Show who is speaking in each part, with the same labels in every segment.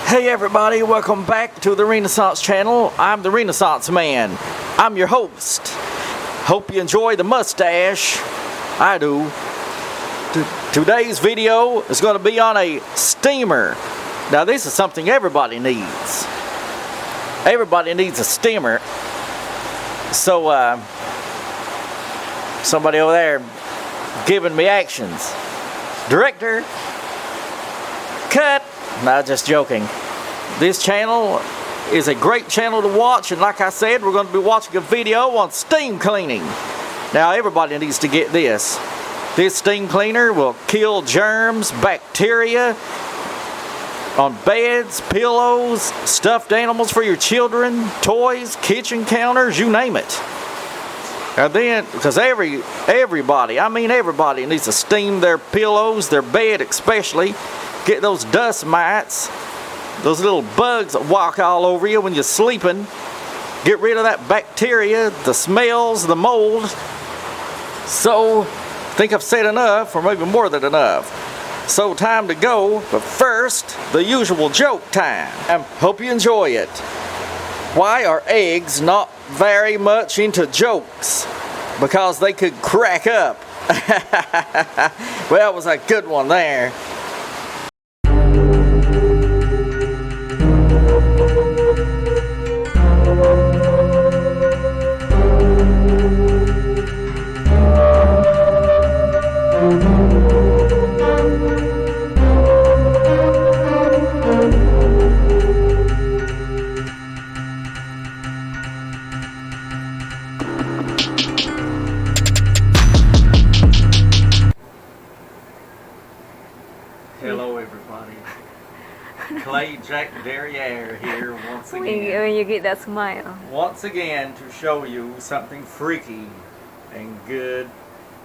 Speaker 1: Hey everybody, welcome back to the Renaissance channel. I'm the Renaissance Man. I'm your host. Hope you enjoy the mustache. I do. Today's video is going to be on a steamer. Now this is something everybody needs. Everybody needs a steamer. So somebody over there giving me actions. Director, cut. No, just joking. This channel is a great channel to watch, and like I said, we're going to be watching a video on steam cleaning. Now everybody needs to get this. This steam cleaner will kill germs, bacteria on beds, pillows, stuffed animals for your children, toys, kitchen counters, you name it. And then, because everybody needs to steam their pillows, their bed especially. Get those dust mites, those little bugs that walk all over you when you're sleeping. Get rid of that bacteria, the smells, the mold. So, I think I've said enough, or maybe more than enough. So, time to go, but first, the usual joke time. Hope you enjoy it. Why are eggs not very much into jokes? Because they could crack up. Well, it was a good one there. Hello everybody, Clay Jack Derriere here once again.
Speaker 2: When you get that smile.
Speaker 1: Once again to show you something freaky and good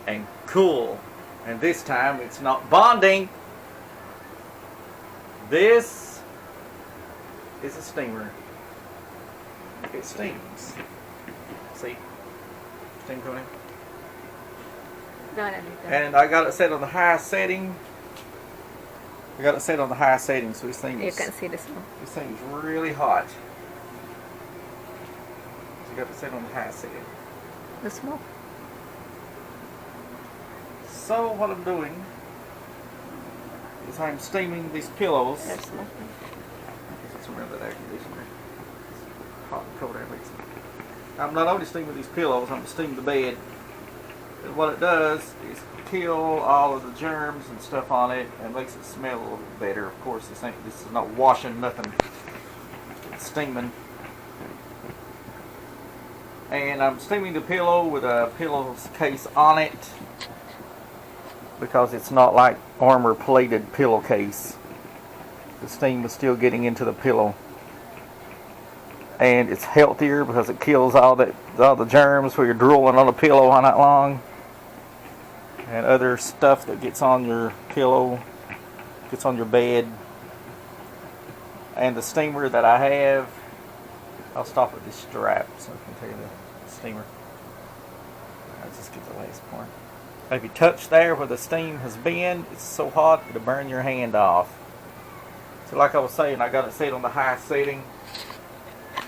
Speaker 1: and cool. And this time it's not bonding. This is a steamer. It steams. See? Steam coming. And I got it set on the highest setting. I got it set on the high setting, so this thing is...
Speaker 2: You can see the smoke.
Speaker 1: This thing is really hot. So you got it set on the high setting.
Speaker 2: The smoke.
Speaker 1: So what I'm doing is I'm steaming these pillows.
Speaker 2: There's smoke.
Speaker 1: Let's remember that air conditioner. It's hot and cold air mix. I'm not only steaming these pillows, I'm steaming the bed. And what it does is kill all of the germs and stuff on it and makes it smell a little bit better. Of course, this is not washing nothing. It's steaming. And I'm steaming the pillow with a pillowcase on it because it's not like armor plated pillowcase. The steam is still getting into the pillow. And it's healthier because it kills all the germs where you're drooling on a pillow all night long. And other stuff that gets on your pillow, gets on your bed. And the steamer that I have, I'll stop at this strap so I can tell you the steamer. I'll just get the last part. If you touch there where the steam has been, it's so hot it'll burn your hand off. So like I was saying, I got it set on the high setting,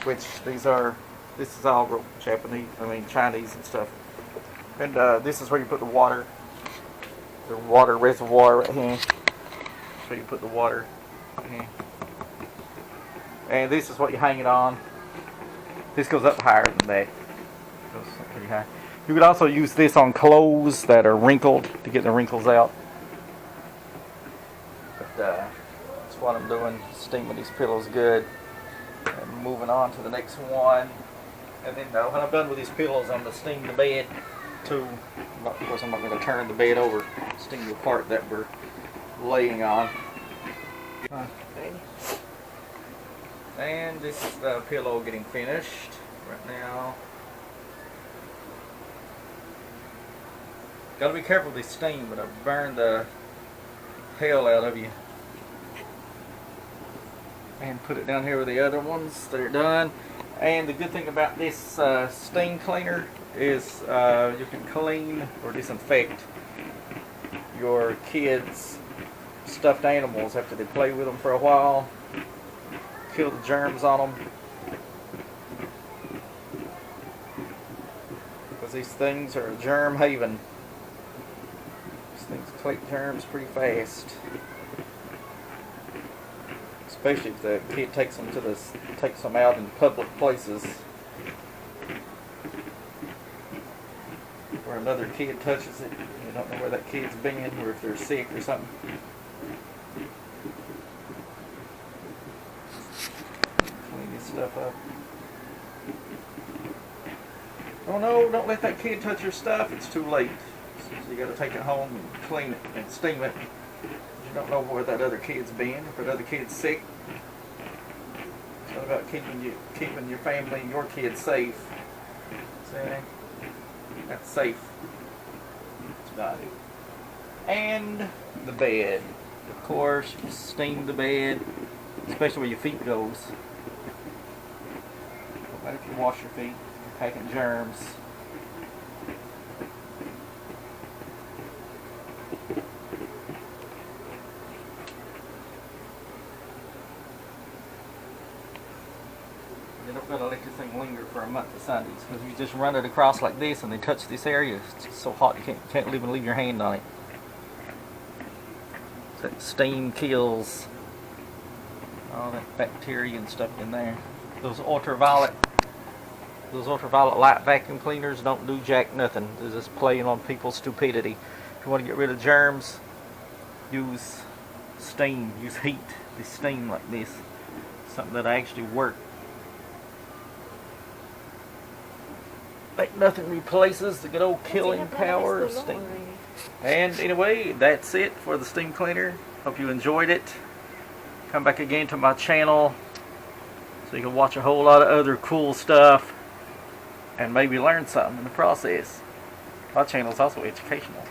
Speaker 1: which this is all Chinese and stuff. And this is where you put the water reservoir right here. So you put the water right here. And this is what you hang it on. This goes up higher than that. It goes pretty high. You could also use this on clothes that are wrinkled to get the wrinkles out. But that's what I'm doing, steaming these pillows good. And moving on to the next one. And then when I'm done with these pillows, I'm going to steam the bed too. Of course, I'm not going to turn the bed over, steam the part that we're laying on. And this is the pillow getting finished right now. Got to be careful with this steam, but I've burned the hell out of you. And put it down here with the other ones that are done. And the good thing about this steam cleaner is you can clean or disinfect your kids' stuffed animals after they play with them for a while. kill the germs on them. Because these things are a germ haven. These things collect germs pretty fast. Especially if the kid takes them out in public places where another kid touches it. You don't know where that kid's been or if they're sick or something. Clean this stuff up. Oh no, don't let that kid touch your stuff. It's too late. So you got to take it home and clean it and steam it. You don't know where that other kid's been. If that other kid's sick. It's all about keeping your family and your kids safe. See? That's safe. That's about it. And the bed. Of course, you steam the bed, especially where your feet goes. But if you wash your feet, you're packing germs. You're not going to let this thing linger for a month of Sundays, because if you just run it across like this and they touch this area, it's just so hot you can't even leave your hand on it. That steam kills all that bacteria and stuff in there. Those ultraviolet light vacuum cleaners don't do jack nothing. They're just playing on people's stupidity. If you want to get rid of germs, use steam, use heat. They steam like this. Something that actually works. Like nothing replaces the good old killing power of steam. And anyway, that's it for the steam cleaner. Hope you enjoyed it. Come back again to my channel so you can watch a whole lot of other cool stuff and maybe learn something in the process. My channel is also educational.